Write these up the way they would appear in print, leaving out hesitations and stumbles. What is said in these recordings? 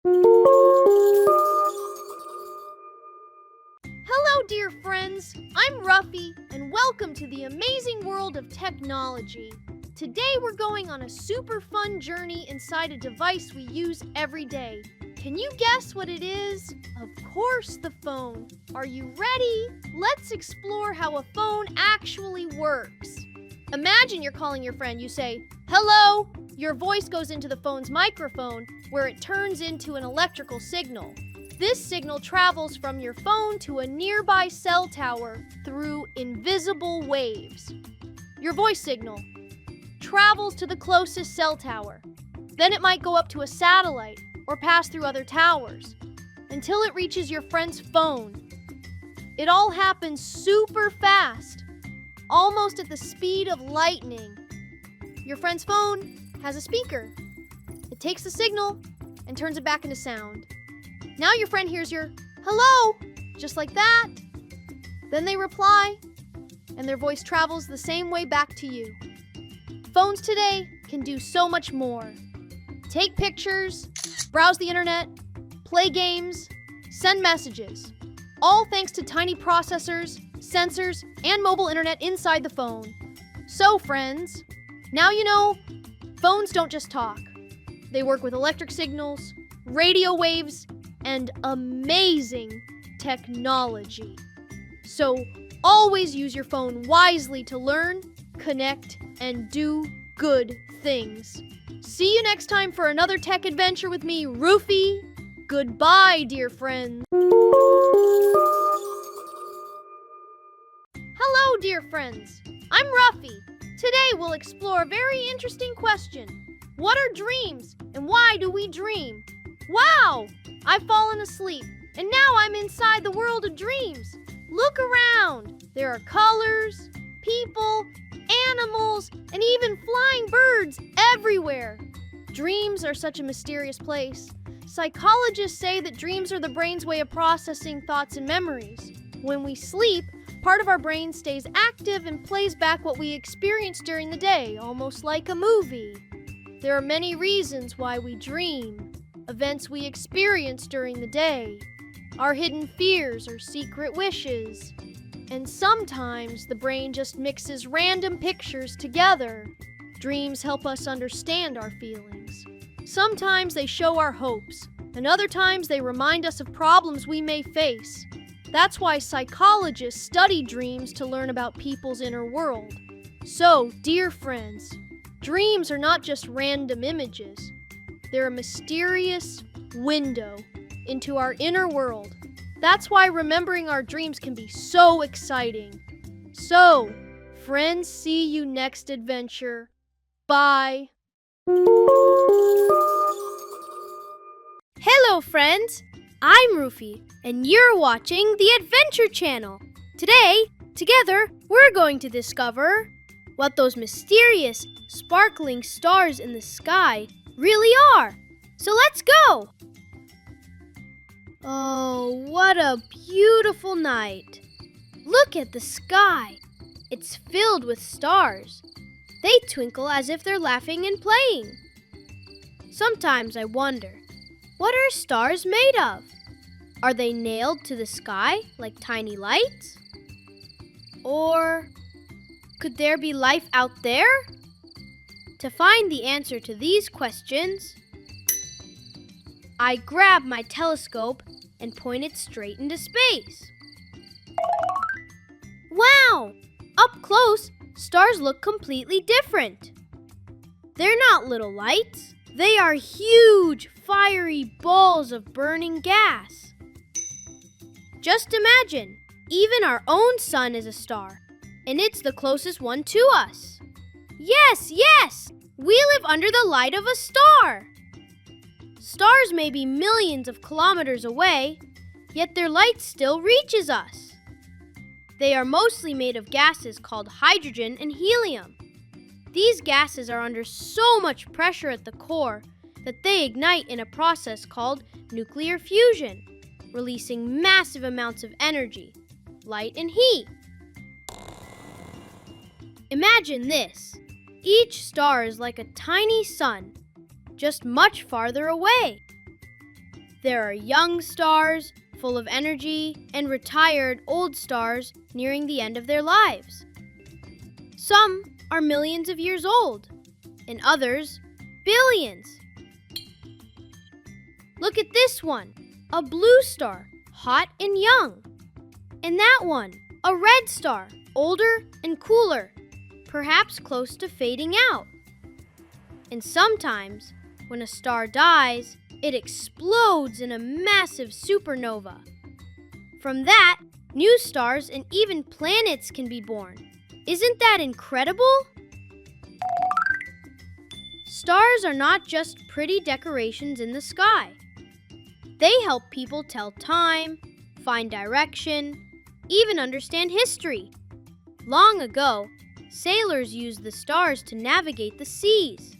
Hello, dear friends. I'm Ruffy, and welcome to the amazing world of technology. Today, we're going on a super fun journey inside a device we use every day. Can you guess what it is? Of course, the phone. Are you ready? Let's explore how a phone actually works. Imagine you're calling your friend. You say, "Hello." Your voice goes into the phone's microphone, where it turns into an electrical signal. This signal travels from your phone to a nearby cell tower through invisible waves. Your voice signal travels to the closest cell tower. Then it might go up to a satellite or pass through other towers until it reaches your friend's phone. It all happens super fast, almost at the speed of lightning. Your friend's phone has a speaker. It takes the signal and turns it back into sound. Now your friend hears your "hello," just like that. Then they reply, and their voice travels the same way back to you. Phones today can do so much more. Take pictures, browse the internet, play games, send messages. All thanks to tiny processors, sensors, and mobile internet inside the phone. So, friends, now you know, phones don't just talk. They work with electric signals, radio waves, and amazing technology. So always use your phone wisely to learn, connect, and do good things. See you next time for another tech adventure with me, Ruffy. Goodbye, dear friends. Hello, dear friends. I'm Ruffy. Today we'll explore a very interesting question. What are dreams, and why do we dream? Wow! I've fallen asleep, and now I'm inside the world of dreams. Look around. There are colors, people, animals, and even flying birds everywhere. Dreams are such a mysterious place. Psychologists say that dreams are the brain's way of processing thoughts and memories. When we sleep, part of our brain stays active and plays back what we experienced during the day, almost like a movie. There are many reasons why we dream. Events we experience during the day, our hidden fears or secret wishes. And sometimes the brain just mixes random pictures together. Dreams help us understand our feelings. Sometimes they show our hopes, and other times they remind us of problems we may face. That's why psychologists study dreams to learn about people's inner world. So, dear friends, dreams are not just random images. They're a mysterious window into our inner world. That's why remembering our dreams can be so exciting. So, friends, see you next adventure. Bye. Hello, friends. I'm Ruffy, and you're watching the Adventure Channel. Today, together, we're going to discover what those mysterious, sparkling stars in the sky really are. So let's go! Oh, what a beautiful night. Look at the sky. It's filled with stars. They twinkle as if they're laughing and playing. Sometimes I wonder, what are stars made of? Are they nailed to the sky like tiny lights? Or could there be life out there? To find the answer to these questions, I grab my telescope and point it straight into space. Wow! Up close, stars look completely different. They're not little lights. They are huge, fiery balls of burning gas. Just imagine, even our own sun is a star, and it's the closest one to us. Yes! We live under the light of a star. Stars may be millions of kilometers away, yet their light still reaches us. They are mostly made of gases called hydrogen and helium. These gases are under so much pressure at the core that they ignite in a process called nuclear fusion, releasing massive amounts of energy, light and heat. Imagine this. Each star is like a tiny sun, just much farther away. There are young stars, full of energy, and retired old stars nearing the end of their lives. Some are millions of years old, and others billions. Look at this one, a blue star, hot and young. And that one, a red star, older and cooler, perhaps close to fading out. And sometimes, when a star dies, it explodes in a massive supernova. From that, new stars and even planets can be born. Isn't that incredible? Stars are not just pretty decorations in the sky. They help people tell time, find direction, even understand history. Long ago, sailors used the stars to navigate the seas.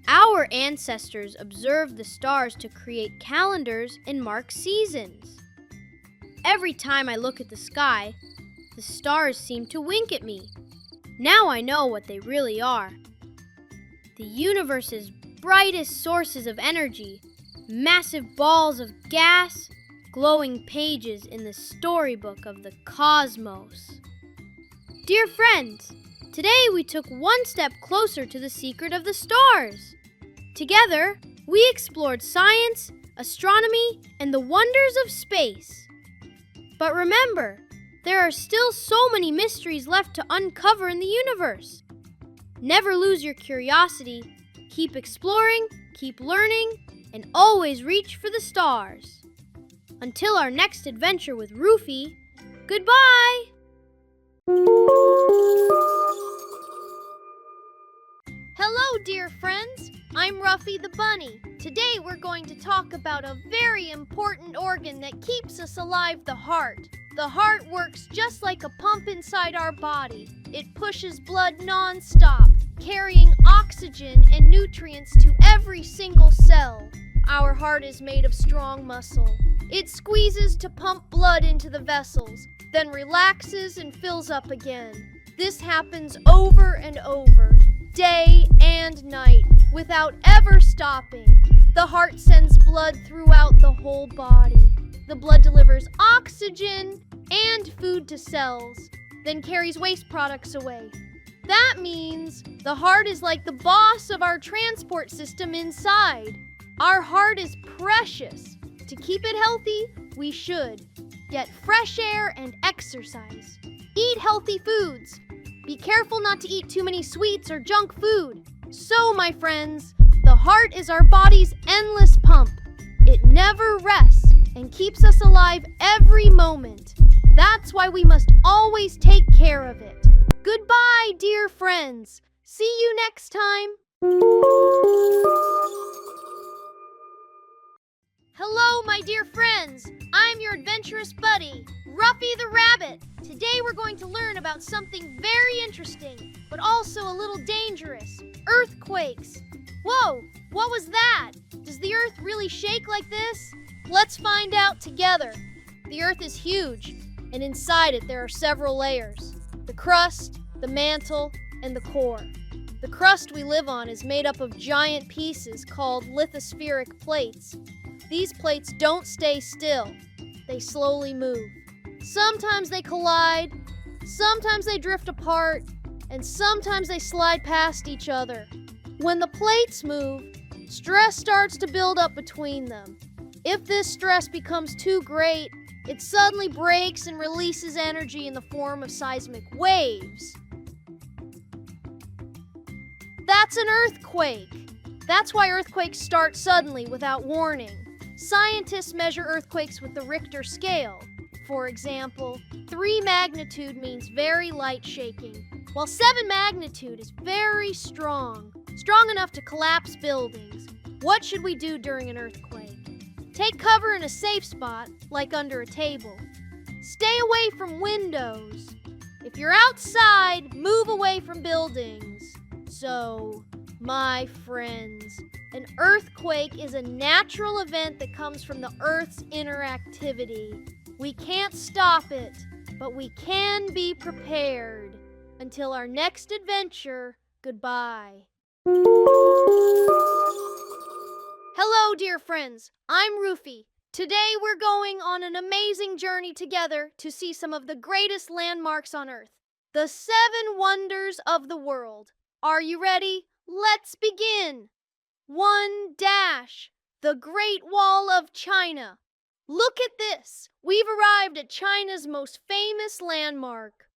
Our ancestors observed the stars to create calendars and mark seasons. Every time I look at the sky, the stars seem to wink at me. Now I know what they really are. The universe's brightest sources of energy, massive balls of gas, glowing pages in the storybook of the cosmos. Dear friends, today we took one step closer to the secret of the stars. Together, we explored science, astronomy, and the wonders of space. But remember, there are still so many mysteries left to uncover in the universe. Never lose your curiosity. Keep exploring, keep learning, and always reach for the stars. Until our next adventure with Ruffy, goodbye! Hello, dear friends. I'm Ruffy the Bunny. Today we're going to talk about a very important organ that keeps us alive, the heart. The heart works just like a pump inside our body. It pushes blood non-stop, carrying oxygen and nutrients to every single cell. Our heart is made of strong muscle. It squeezes to pump blood into the vessels, then relaxes and fills up again. This happens over and over, day and night, without ever stopping. The heart sends blood throughout the whole body. The blood delivers oxygen and food to cells, then carries waste products away. That means the heart is like the boss of our transport system inside. Our heart is precious. To keep it healthy, we should get fresh air and exercise. Eat healthy foods. Be careful not to eat too many sweets or junk food. So, my friends, the heart is our body's endless pump. It never rests and keeps us alive every moment. That's why we must always take care of it. Goodbye, dear friends. See you next time. Hello, my dear friends. I'm your adventurous buddy, Ruffy the Rabbit. Today we're going to learn about something very interesting, but also a little dangerous. Earthquakes. Whoa, what was that? Does the Earth really shake like this? Let's find out together. The Earth is huge, and inside it there are several layers. The crust, the mantle, and the core. The crust we live on is made up of giant pieces called lithospheric plates. These plates don't stay still. They slowly move. Sometimes they collide, sometimes they drift apart, and sometimes they slide past each other. When the plates move, stress starts to build up between them. If this stress becomes too great, it suddenly breaks and releases energy in the form of seismic waves. That's an earthquake. That's why earthquakes start suddenly without warning. Scientists measure earthquakes with the Richter scale. For example, 3 magnitude means very light shaking, while 7 magnitude is very strong enough to collapse buildings. What should we do during an earthquake? Take cover in a safe spot, like under a table. Stay away from windows. If you're outside, move away from buildings. So, my friends, an earthquake is a natural event that comes from the Earth's inner activity. We can't stop it, but we can be prepared. Until our next adventure, goodbye. Hello, dear friends. I'm Ruffy, Today we're going on an amazing journey together to see some of the greatest landmarks on Earth, the 7 wonders of the world. Are you ready? Let's begin. 1 dash, the Great Wall of China. Look at this. We've arrived at China's most famous landmark,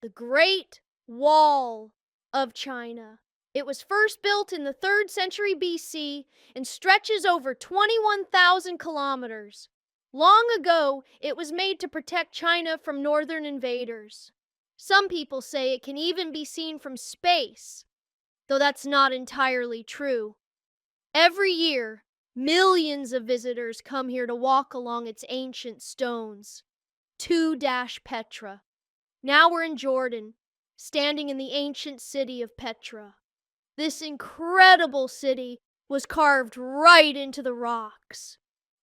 the Great Wall of China. It was first built in the 3rd century BC and stretches over 21,000 kilometers. Long ago, it was made to protect China from northern invaders. Some people say it can even be seen from space, though that's not entirely true. Every year, millions of visitors come here to walk along its ancient stones. 2 Petra. Now we're in Jordan, standing in the ancient city of Petra. This incredible city was carved right into the rocks.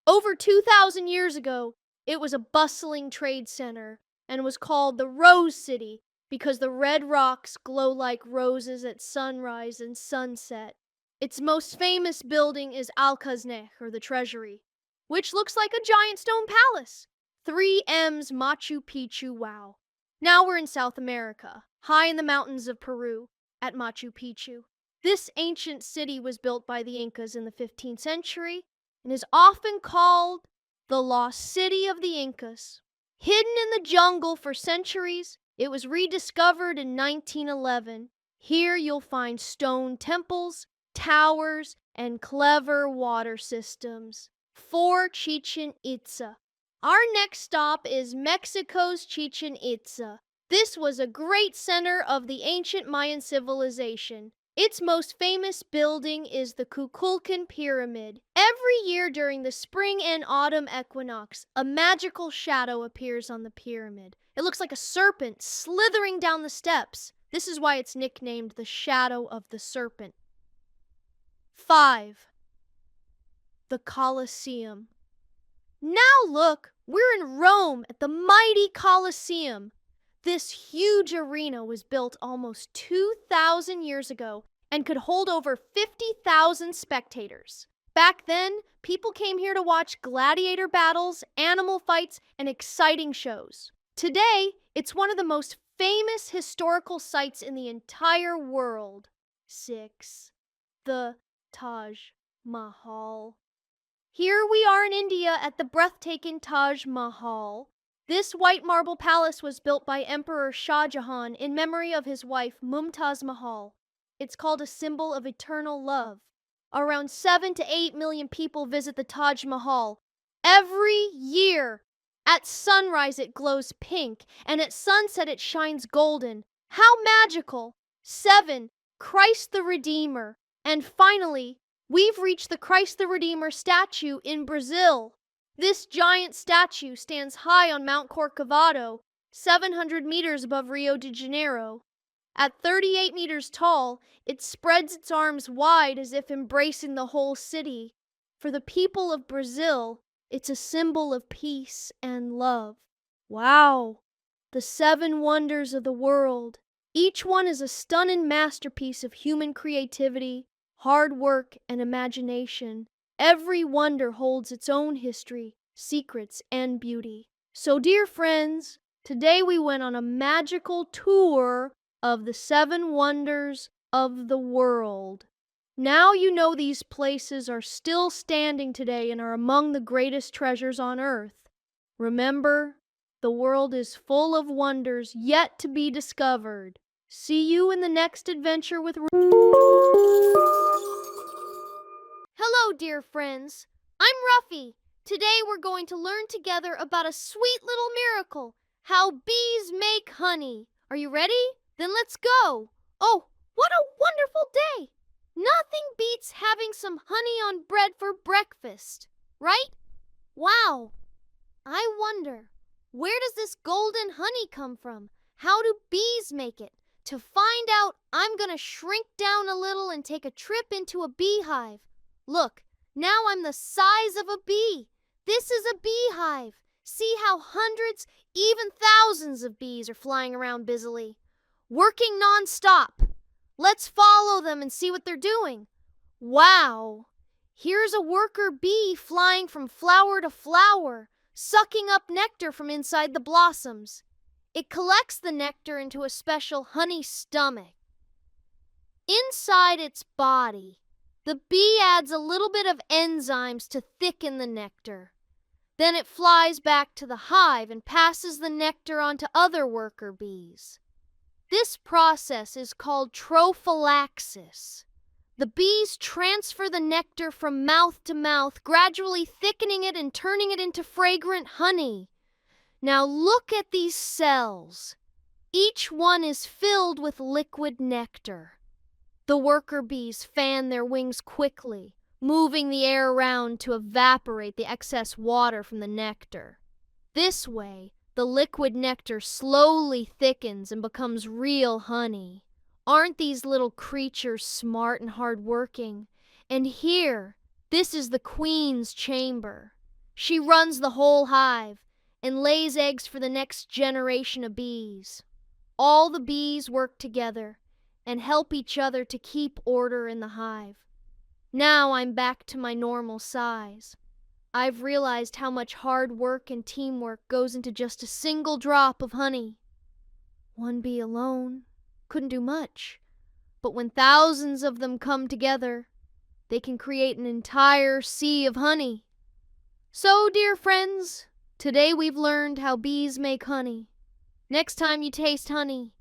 Over 2,000 years ago, it was a bustling trade center and was called the Rose City because the red rocks glow like roses at sunrise and sunset. Its most famous building is Al-Khazneh, or the Treasury, which looks like a giant stone palace. 3M's Machu Picchu, wow. Now we're in South America, high in the mountains of Peru, at Machu Picchu. This ancient city was built by the Incas in the 15th century and is often called the Lost City of the Incas. Hidden in the jungle for centuries, it was rediscovered in 1911. Here you'll find stone temples, towers, and clever water systems. Fort Chichen Itza. Our next stop is Mexico's Chichen Itza. This was a great center of the ancient Mayan civilization. Its most famous building is the Kukulkan Pyramid. Every year during the spring and autumn equinox, a magical shadow appears on the pyramid. It looks like a serpent slithering down the steps. This is why it's nicknamed the Shadow of the Serpent. 5. The Colosseum. Now look, we're in Rome at the mighty Colosseum. This huge arena was built almost 2,000 years ago and could hold over 50,000 spectators. Back then, people came here to watch gladiator battles, animal fights, and exciting shows. Today, it's one of the most famous historical sites in the entire world. 6. The Taj Mahal. Here we are in India at the breathtaking Taj Mahal. This white marble palace was built by Emperor Shah Jahan in memory of his wife Mumtaz Mahal. It's called a symbol of eternal love. Around 7 to 8 million people visit the Taj Mahal every year. At sunrise it glows pink, and at sunset it shines golden. How magical! 7. Christ the Redeemer. And finally, we've reached the Christ the Redeemer statue in Brazil. This giant statue stands high on Mount Corcovado, 700 meters above Rio de Janeiro. At 38 meters tall, it spreads its arms wide as if embracing the whole city. For the people of Brazil, it's a symbol of peace and love. Wow! The 7 wonders of the world. Each one is a stunning masterpiece of human creativity, hard work, and imagination. Every wonder holds its own history, secrets, and beauty. So, dear friends, today we went on a magical tour of the 7 wonders of the world. Now you know these places are still standing today and are among the greatest treasures on earth. Remember, the world is full of wonders yet to be discovered. See you in the next adventure with Hello, dear friends. I'm Ruffy. Today we're going to learn together about a sweet little miracle, how bees make honey. Are you ready? Then let's go. Oh, what a wonderful day. Nothing beats having some honey on bread for breakfast, right? Wow. I wonder, where does this golden honey come from? How do bees make it? To find out, I'm going to shrink down a little and take a trip into a beehive. Look, now I'm the size of a bee. This is a beehive. See how hundreds, even thousands of bees are flying around busily, working non-stop. Let's follow them and see what they're doing. Wow! Here's a worker bee flying from flower to flower, sucking up nectar from inside the blossoms. It collects the nectar into a special honey stomach. Inside its body, the bee adds a little bit of enzymes to thicken the nectar. Then it flies back to the hive and passes the nectar on to other worker bees. This process is called trophallaxis. The bees transfer the nectar from mouth to mouth, gradually thickening it and turning it into fragrant honey. Now look at these cells. Each one is filled with liquid nectar. The worker bees fan their wings quickly, moving the air around to evaporate the excess water from the nectar. This way, the liquid nectar slowly thickens and becomes real honey. Aren't these little creatures smart and hardworking? And here, this is the queen's chamber. She runs the whole hive and lays eggs for the next generation of bees. All the bees work together and help each other to keep order in the hive. Now I'm back to my normal size. I've realized how much hard work and teamwork goes into just a single drop of honey. One bee alone couldn't do much, but when thousands of them come together, they can create an entire sea of honey. So, dear friends, today we've learned how bees make honey. Next time you taste honey,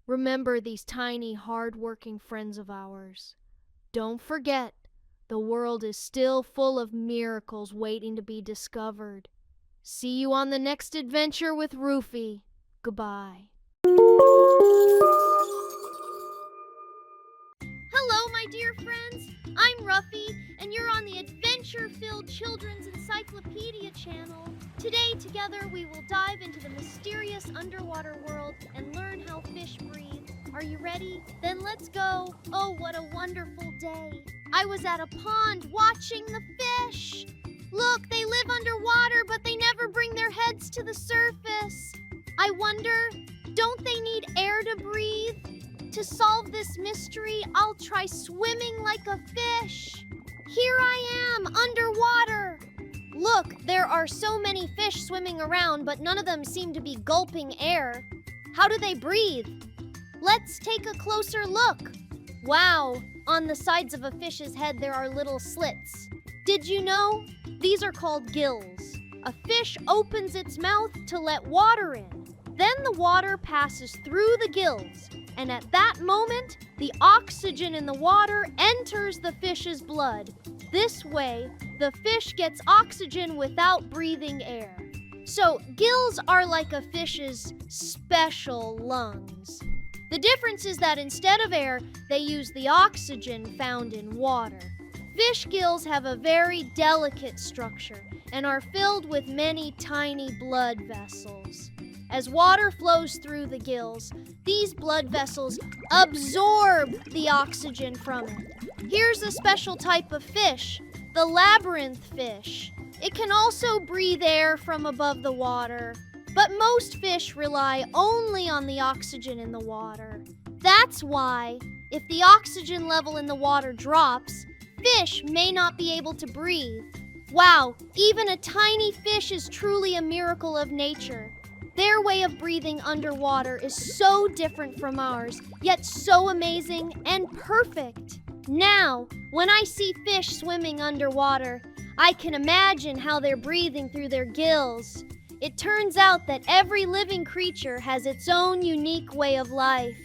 remember these tiny, hard-working friends of ours. Don't forget, the world is still full of miracles waiting to be discovered. See you on the next adventure with Ruffy. Goodbye. Hello, my dear friends. I'm Ruffy, and you're on the adventure-filled Children's Encyclopedia channel. Today, together, we will dive into the mysterious underwater world and learn how fish breathe. Are you ready? Then let's go. Oh, what a wonderful day. I was at a pond watching the fish. Look, they live underwater, but they never bring their heads to the surface. I wonder, don't they need air to breathe? To solve this mystery, I'll try swimming like a fish. Here I am, underwater. Look, there are so many fish swimming around, but none of them seem to be gulping air. How do they breathe? Let's take a closer look. Wow, on the sides of a fish's head there are little slits. Did you know? These are called gills. A fish opens its mouth to let water in. Then the water passes through the gills, and at that moment, the oxygen in the water enters the fish's blood. This way, the fish gets oxygen without breathing air. So, gills are like a fish's special lungs. The difference is that instead of air, they use the oxygen found in water. Fish gills have a very delicate structure and are filled with many tiny blood vessels. As water flows through the gills, these blood vessels absorb the oxygen from it. Here's a special type of fish, the labyrinth fish. It can also breathe air from above the water, but most fish rely only on the oxygen in the water. That's why, if the oxygen level in the water drops, fish may not be able to breathe. Wow, even a tiny fish is truly a miracle of nature. Their way of breathing underwater is so different from ours, yet so amazing and perfect. Now, when I see fish swimming underwater, I can imagine how they're breathing through their gills. It turns out that every living creature has its own unique way of life.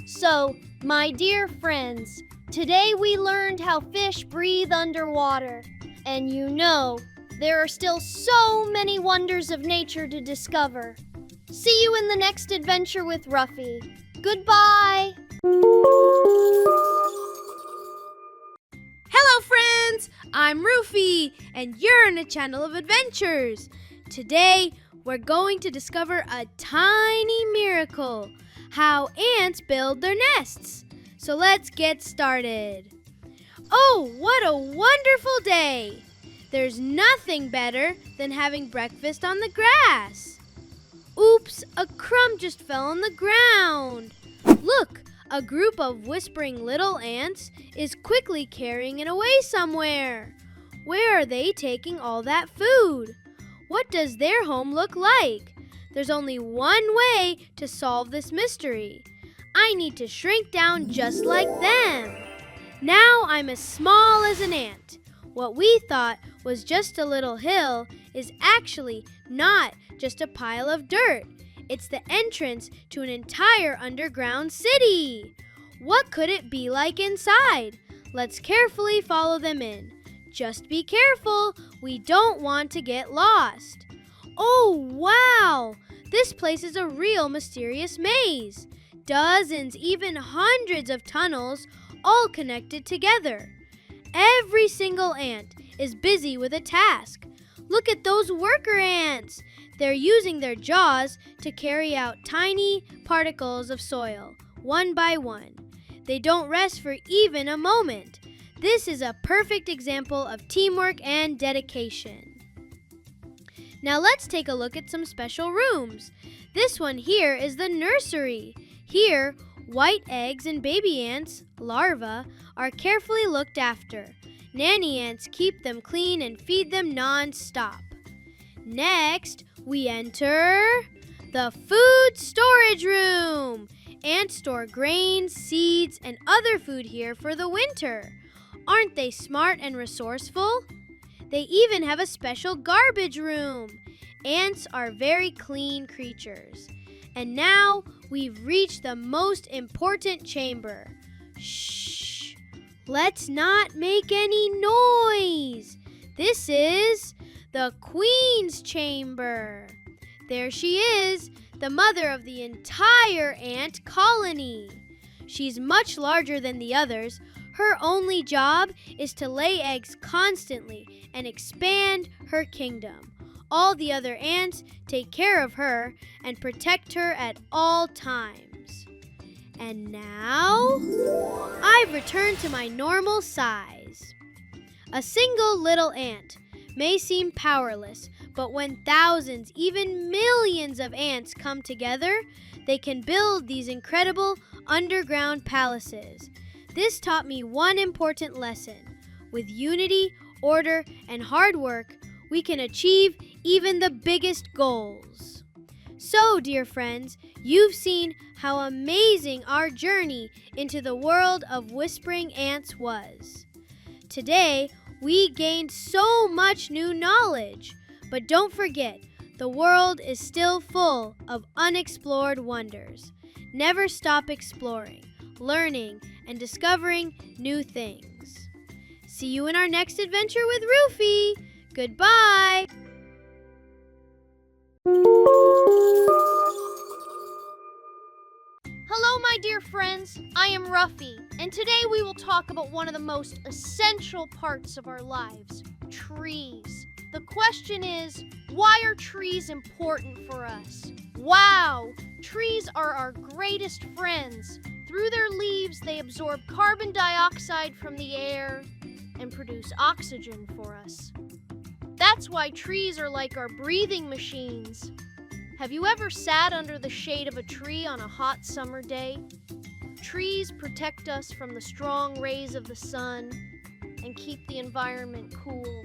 So, my dear friends, today we learned how fish breathe underwater. And you know, there are still so many wonders of nature to discover. See you in the next adventure with Ruffy. Goodbye! Hello, friends! I'm Ruffy, and you're in a channel of adventures. Today, we're going to discover a tiny miracle, how ants build their nests. So let's get started. Oh, what a wonderful day! There's nothing better than having breakfast on the grass. Oops, a crumb just fell on the ground. Look, a group of whispering little ants is quickly carrying it away somewhere. Where are they taking all that food? What does their home look like? There's only one way to solve this mystery. I need to shrink down just like them. Now I'm as small as an ant. What we thought was just a little hill is actually not just a pile of dirt. It's the entrance to an entire underground city. What could it be like inside? Let's carefully follow them in. Just be careful, we don't want to get lost. Oh, wow! This place is a real mysterious maze. Dozens, even hundreds of tunnels, all connected together. Every single ant is busy with a task. Look at those worker ants. They're using their jaws to carry out tiny particles of soil, one by one. They don't rest for even a moment. This is a perfect example of teamwork and dedication. Now let's take a look at some special rooms. This one here is the nursery. Here, white eggs and baby ants, larvae, are carefully looked after. Nanny ants keep them clean and feed them non-stop. Next, we enter the food storage room. Ants store grains, seeds, and other food here for the winter. Aren't they smart and resourceful? They even have a special garbage room. Ants are very clean creatures. And now we've reached the most important chamber. Shh! Let's not make any noise. This is the Queen's chamber. There she is, the mother of the entire ant colony. She's much larger than the others. Her only job is to lay eggs constantly and expand her kingdom. All the other ants take care of her and protect her at all times. And now, I've returned to my normal size. A single little ant may seem powerless, but when thousands, even millions of ants come together, they can build these incredible underground palaces. This taught me one important lesson. With unity, order, and hard work, we can achieve even the biggest goals. So, dear friends, you've seen how amazing our journey into the world of whispering ants was. Today, we gained so much new knowledge. But don't forget, the world is still full of unexplored wonders. Never stop exploring, learning, and discovering new things. See you in our next adventure with Ruffy. Goodbye. Hello, my dear friends. I am Ruffy, and today we will talk about one of the most essential parts of our lives, trees. The question is, why are trees important for us? Wow! Trees are our greatest friends. Through their leaves, they absorb carbon dioxide from the air and produce oxygen for us. That's why trees are like our breathing machines. Have you ever sat under the shade of a tree on a hot summer day? Trees protect us from the strong rays of the sun and keep the environment cool.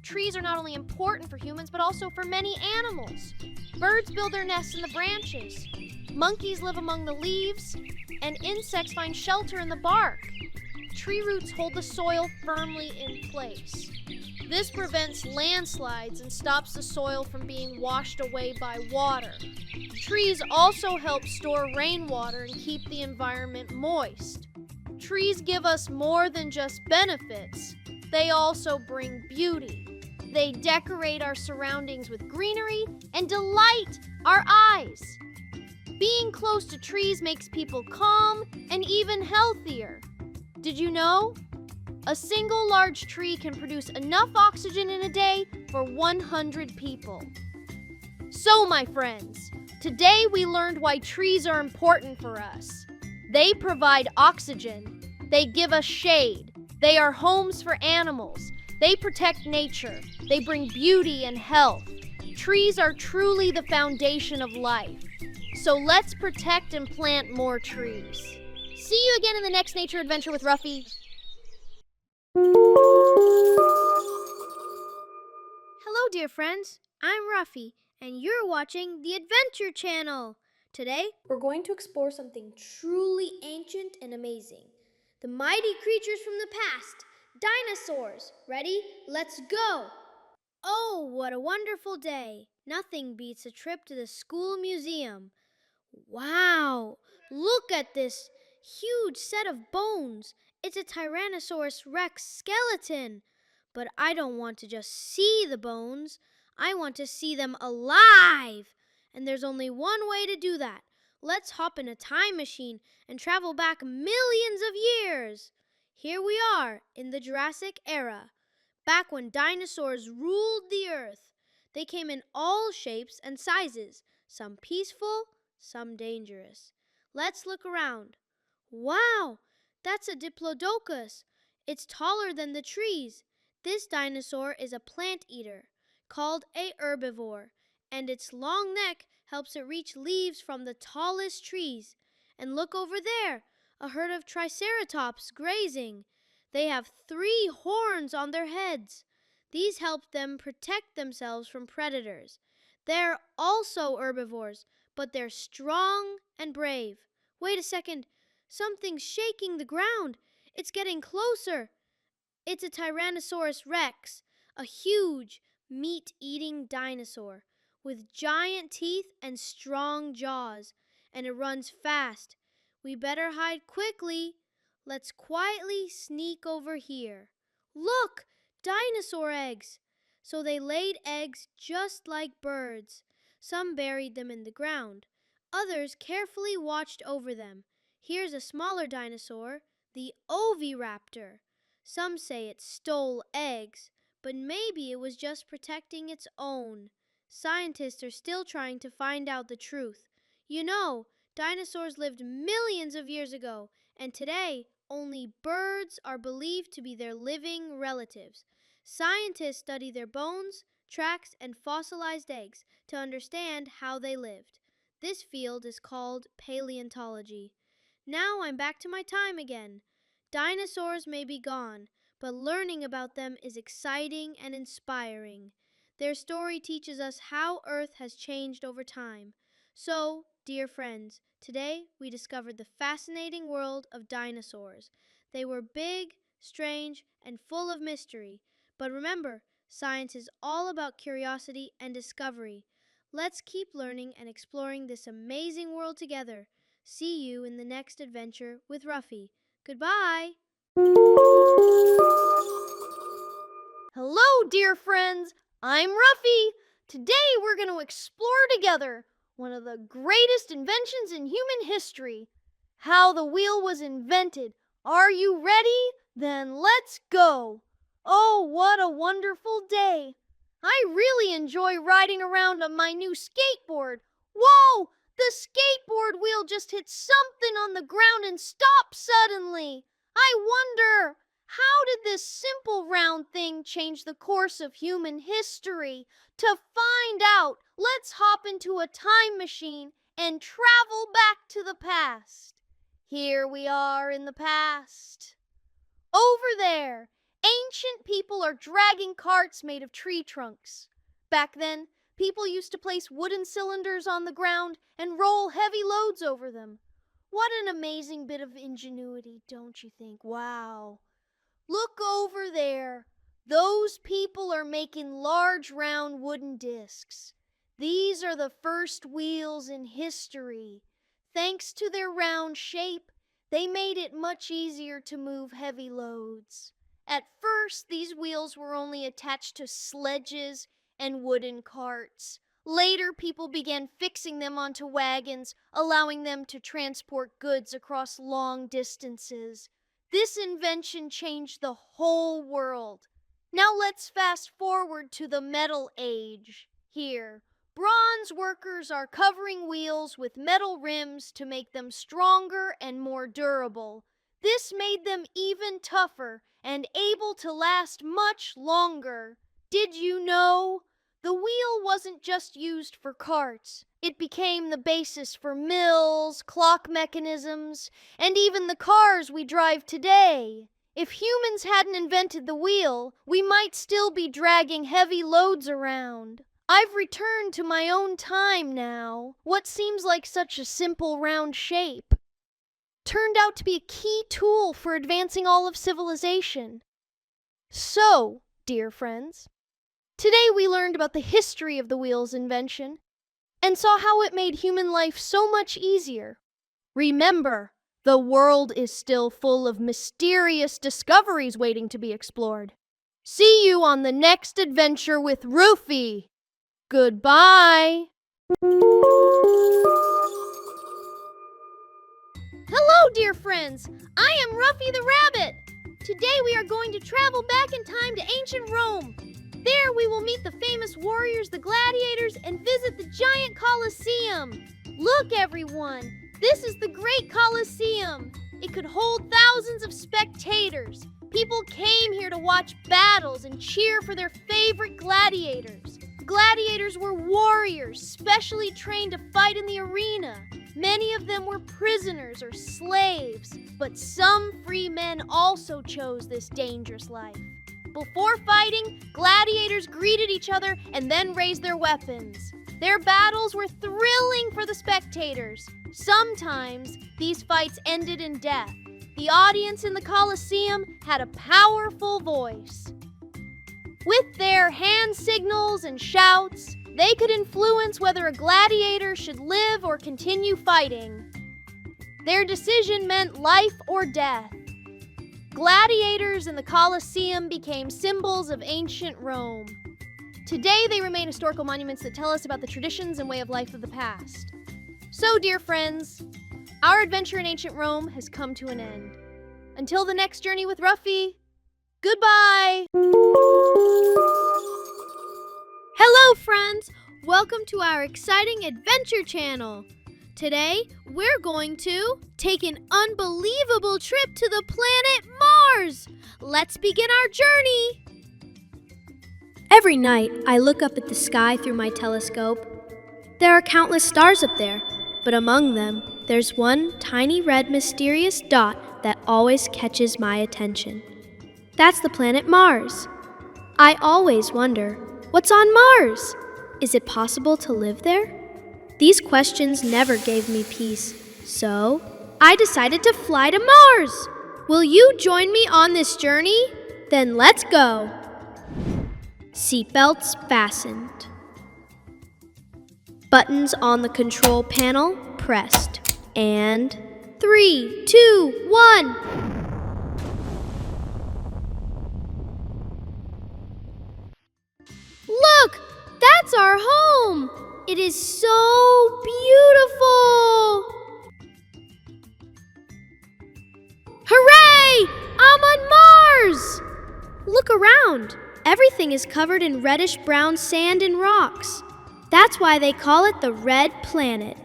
Trees are not only important for humans, but also for many animals. Birds build their nests in the branches. Monkeys live among the leaves, and insects find shelter in the bark. Tree roots hold the soil firmly in place. This prevents landslides and stops the soil from being washed away by water. Trees also help store rainwater and keep the environment moist. Trees give us more than just benefits. They also bring beauty. They decorate our surroundings with greenery and delight our eyes. Being close to trees makes people calm and even healthier. Did you know? A single large tree can produce enough oxygen in a day for 100 people. So, my friends, today we learned why trees are important for us. They provide oxygen. They give us shade. They are homes for animals. They protect nature. They bring beauty and health. Trees are truly the foundation of life. So let's protect and plant more trees. See you again in the next nature adventure with Ruffy. dear friends. I'm Ruffy, and you're watching the Adventure Channel. Today, we're going to explore something truly ancient and amazing. The mighty creatures from the past, dinosaurs. Ready? Let's go! Oh, what a wonderful day. Nothing beats a trip to the school museum. Wow! Look at this huge set of bones. It's a Tyrannosaurus Rex skeleton. But I don't want to just see the bones. I want to see them alive. And there's only one way to do that. Let's hop in a time machine and travel back millions of years. Here we are in the Jurassic era, back when dinosaurs ruled the earth. They came in all shapes and sizes, some peaceful, some dangerous. Let's look around. Wow, that's a diplodocus. It's taller than the trees. This dinosaur is a plant eater, called a herbivore, and its long neck helps it reach leaves from the tallest trees. And look over there, a herd of triceratops grazing. They have 3 horns on their heads. These help them protect themselves from predators. They're also herbivores, but they're strong and brave. Wait a second. Something's shaking the ground. It's getting closer. It's a Tyrannosaurus Rex, a huge, meat-eating dinosaur with giant teeth and strong jaws, and it runs fast. We better hide quickly. Let's quietly sneak over here. Look, dinosaur eggs. So they laid eggs just like birds. Some buried them in the ground. Others carefully watched over them. Here's a smaller dinosaur, the oviraptor. Some say it stole eggs, but maybe it was just protecting its own. Scientists are still trying to find out the truth. You know, dinosaurs lived millions of years ago, and today only birds are believed to be their living relatives. Scientists study their bones, tracks, and fossilized eggs to understand how they lived. This field is called paleontology. Now I'm back to my time again. Dinosaurs may be gone, but learning about them is exciting and inspiring. Their story teaches us how Earth has changed over time. So, dear friends, today we discovered the fascinating world of dinosaurs. They were big, strange, and full of mystery. But remember, science is all about curiosity and discovery. Let's keep learning and exploring this amazing world together. See you in the next adventure with Ruffy. Goodbye! Hello, dear friends. I'm Ruffy. Today we're going to explore together one of the greatest inventions in human history, how the wheel was invented. Are you ready? Then let's go. Oh, what a wonderful day. I really enjoy riding around on my new skateboard. Whoa! The skateboard wheel just hit something on the ground and stopped suddenly. I wonder, how did this simple round thing change the course of human history? To find out, let's hop into a time machine and travel back to the past. Here we are in the past. Over there, ancient people are dragging carts made of tree trunks. Back then, people used to place wooden cylinders on the ground and roll heavy loads over them. What an amazing bit of ingenuity, don't you think? Wow. Look over there. Those people are making large round wooden discs. These are the first wheels in history. Thanks to their round shape, they made it much easier to move heavy loads. At first, these wheels were only attached to sledges and wooden carts. Later, people began fixing them onto wagons, allowing them to transport goods across long distances. This invention changed the whole world. Now let's fast forward to the Metal Age. Here, bronze workers are covering wheels with metal rims to make them stronger and more durable. This made them even tougher and able to last much longer. Did you know? The wheel wasn't just used for carts. It became the basis for mills, clock mechanisms, and even the cars we drive today. If humans hadn't invented the wheel, we might still be dragging heavy loads around. I've returned to my own time now. What seems like such a simple round shape turned out to be a key tool for advancing all of civilization. So, dear friends, today we learned about the history of the wheel's invention and saw how it made human life so much easier. Remember, the world is still full of mysterious discoveries waiting to be explored. See you on the next adventure with Ruffy. Goodbye. Hello, dear friends. I am Ruffy the Rabbit. Today we are going to travel back in time to ancient Rome. There we will meet the famous warriors, the gladiators, and visit the giant Colosseum. Look, everyone. This is the Great Colosseum. It could hold thousands of spectators. People came here to watch battles and cheer for their favorite gladiators. Gladiators were warriors, specially trained to fight in the arena. Many of them were prisoners or slaves, but some free men also chose this dangerous life. Before fighting, gladiators greeted each other and then raised their weapons. Their battles were thrilling for the spectators. Sometimes, these fights ended in death. The audience in the Colosseum had a powerful voice. With their hand signals and shouts, they could influence whether a gladiator should live or continue fighting. Their decision meant life or death. Gladiators in the Colosseum became symbols of ancient Rome. Today, they remain historical monuments that tell us about the traditions and way of life of the past. So, dear friends, our adventure in ancient Rome has come to an end. Until the next journey with Ruffy, goodbye! Hello, friends! Welcome to our exciting adventure channel. Today, we're going to take an unbelievable trip to the planet Mars. Let's begin our journey. Every night, I look up at the sky through my telescope. There are countless stars up there, but among them, there's one tiny red mysterious dot that always catches my attention. That's the planet Mars. I always wonder, what's on Mars? Is it possible to live there? These questions never gave me peace, so I decided to fly to Mars. Will you join me on this journey? Then let's go. Seatbelts fastened. Buttons on the control panel pressed. And 3, 2, 1. Look! That's our home! It is so beautiful! Hooray! I'm on Mars! Look around. Everything is covered in reddish-brown sand and rocks. That's why they call it the Red Planet.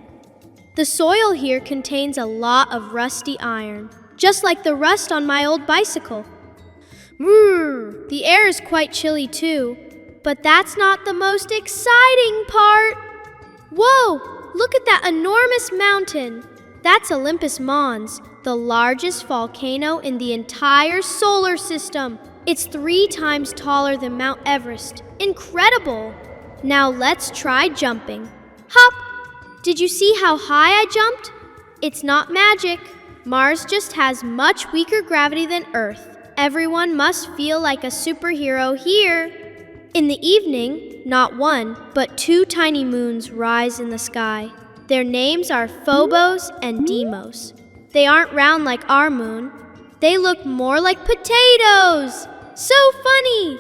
The soil here contains a lot of rusty iron, just like the rust on my old bicycle. The air is quite chilly too, but that's not the most exciting part. Whoa, look at that enormous mountain. That's Olympus Mons, the largest volcano in the entire solar system. It's 3 times taller than Mount Everest. Incredible! Now let's try jumping. Hop! Did you see how high I jumped? It's not magic. Mars just has much weaker gravity than Earth. Everyone must feel like a superhero here. In the evening, not 1, but 2 tiny moons rise in the sky. Their names are Phobos and Deimos. They aren't round like our moon. They look more like potatoes! So funny!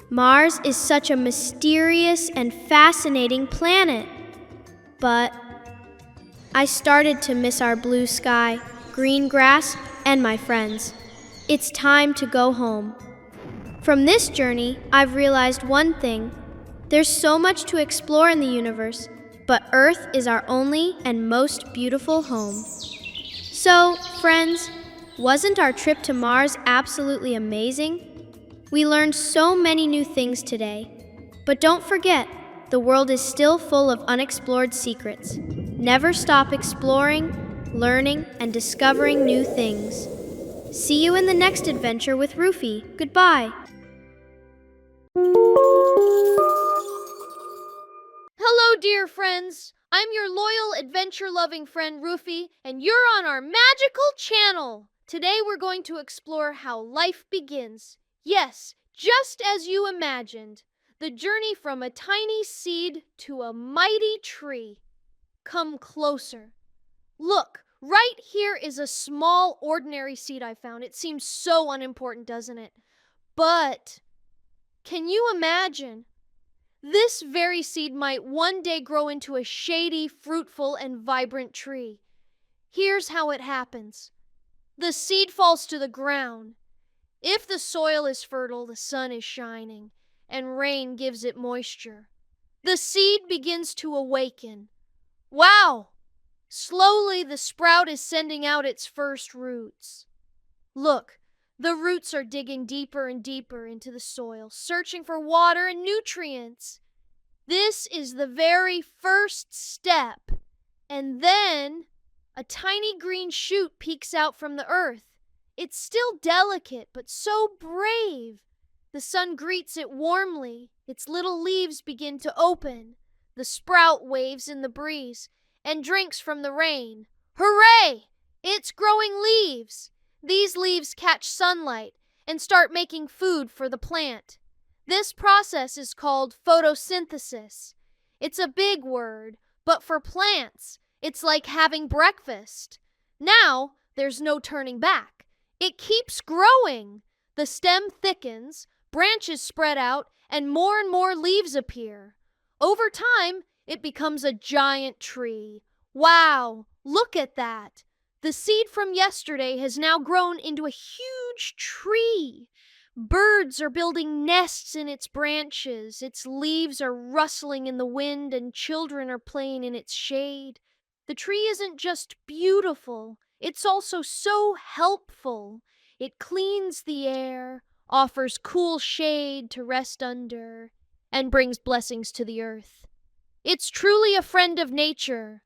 Mars is such a mysterious and fascinating planet. But I started to miss our blue sky, green grass, and my friends. It's time to go home. From this journey, I've realized one thing. There's so much to explore in the universe, but Earth is our only and most beautiful home. So, friends, wasn't our trip to Mars absolutely amazing? We learned so many new things today. But don't forget, the world is still full of unexplored secrets. Never stop exploring, learning, and discovering new things. See you in the next adventure with Ruffy. Goodbye. Hello, dear friends. I'm your loyal, adventure-loving friend Ruffy, and you're on our magical channel. Today we're going to explore how life begins. Yes, just as you imagined. The journey from a tiny seed to a mighty tree. Come closer. Look, right here is a small, ordinary seed I found. It seems so unimportant, doesn't it? But can you imagine? This very seed might one day grow into a shady, fruitful, and vibrant tree. Here's how it happens. The seed falls to the ground. If the soil is fertile, the sun is shining, and rain gives it moisture. The seed begins to awaken. Wow! Slowly, the sprout is sending out its first roots. Look, the roots are digging deeper and deeper into the soil, searching for water and nutrients. This is the very first step. And then a tiny green shoot peeks out from the earth. It's still delicate, but so brave. The sun greets it warmly. Its little leaves begin to open. The sprout waves in the breeze and drinks from the rain. Hooray! It's growing leaves. These leaves catch sunlight and start making food for the plant. This process is called photosynthesis. It's a big word, but for plants, it's like having breakfast. Now, there's no turning back. It keeps growing. The stem thickens, branches spread out, and more leaves appear. Over time, it becomes a giant tree. Wow, look at that. The seed from yesterday has now grown into a huge tree. Birds are building nests in its branches. Its leaves are rustling in the wind, and children are playing in its shade. The tree isn't just beautiful, it's also so helpful. It cleans the air, offers cool shade to rest under, and brings blessings to the earth. It's truly a friend of nature.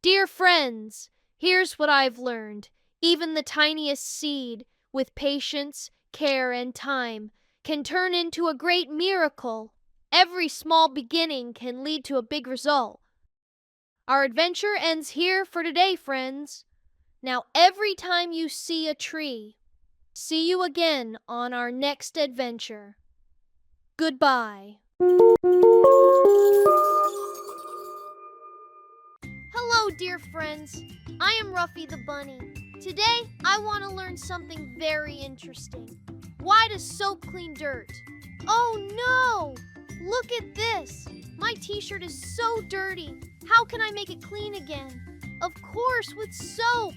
Dear friends, here's what I've learned. Even the tiniest seed, with patience, care, and time, can turn into a great miracle. Every small beginning can lead to a big result. Our adventure ends here for today, friends. Now, every time you see a tree, see you again on our next adventure. Goodbye. Hello, dear friends. I am Ruffy the Bunny. Today, I want to learn something very interesting. Why does soap clean dirt? Oh no! Look at this! My t-shirt is so dirty. How can I make it clean again? Of course, with soap.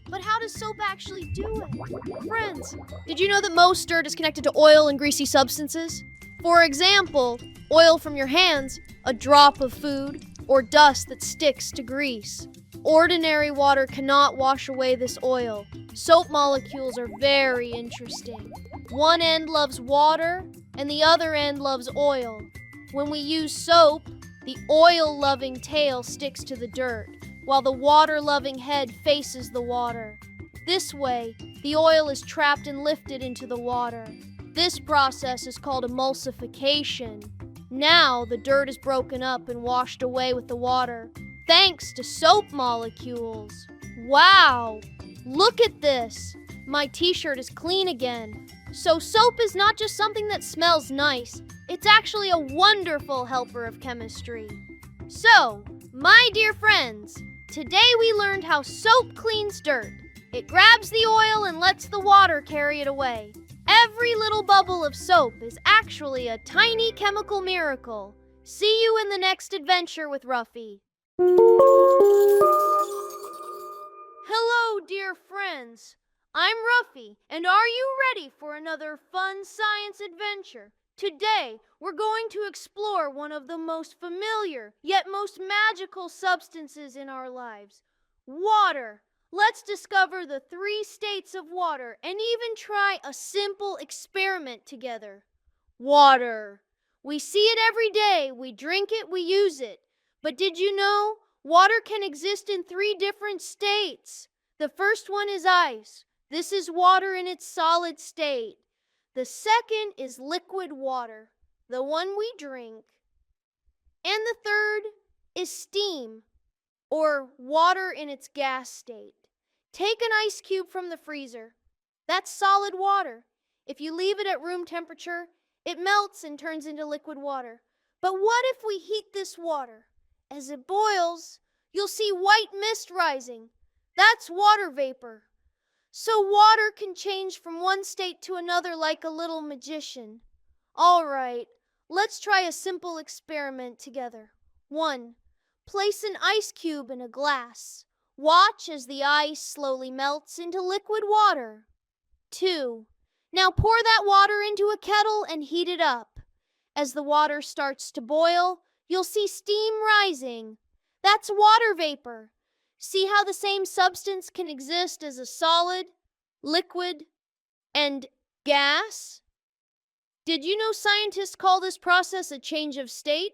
But how does soap actually do it? Friends, did you know that most dirt is connected to oil and greasy substances? For example, oil from your hands, a drop of food, or dust that sticks to grease. Ordinary water cannot wash away this oil. Soap molecules are very interesting. One end loves water, and the other end loves oil. When we use soap, the oil-loving tail sticks to the dirt, while the water-loving head faces the water. This way, the oil is trapped and lifted into the water. This process is called emulsification. Now, the dirt is broken up and washed away with the water, thanks to soap molecules. Wow! Look at this! My t-shirt is clean again. So soap is not just something that smells nice, it's actually a wonderful helper of chemistry. So, my dear friends, today we learned how soap cleans dirt. It grabs the oil and lets the water carry it away. Every little bubble of soap is actually a tiny chemical miracle. See you in the next adventure with Ruffy. Hello, dear friends. I'm Ruffy, and are you ready for another fun science adventure? Today, we're going to explore one of the most familiar, yet most magical substances in our lives, water. Let's discover the 3 states of water and even try a simple experiment together. Water. We see it every day. We drink it, we use it. But did you know water can exist in 3 different states? The first one is ice. This is water in its solid state. The second is liquid water, the one we drink. And the third is steam, or water in its gas state. Take an ice cube from the freezer. That's solid water. If you leave it at room temperature, it melts and turns into liquid water. But what if we heat this water? As it boils, you'll see white mist rising. That's water vapor. So water can change from one state to another like a little magician. All right, let's try a simple experiment together. 1. Place an ice cube in a glass. Watch as the ice slowly melts into liquid water. 2. Now pour that water into a kettle and heat it up. As the water starts to boil, you'll see steam rising. That's water vapor. See how the same substance can exist as a solid, liquid, and gas? Did you know scientists call this process a change of state?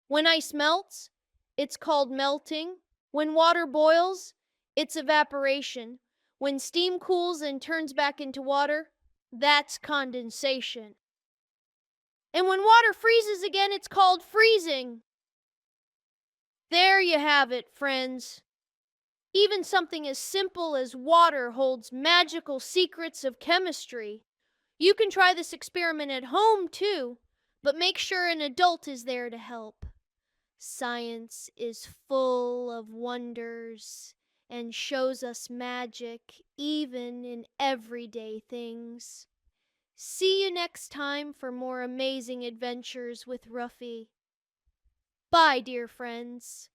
When ice melts, it's called melting. When water boils, it's evaporation. When steam cools and turns back into water, that's condensation. And when water freezes again, it's called freezing. There you have it, friends. Even something as simple as water holds magical secrets of chemistry. You can try this experiment at home, too, but make sure an adult is there to help. Science is full of wonders and shows us magic even in everyday things. See you next time for more amazing adventures with Ruffy. Bye, dear friends.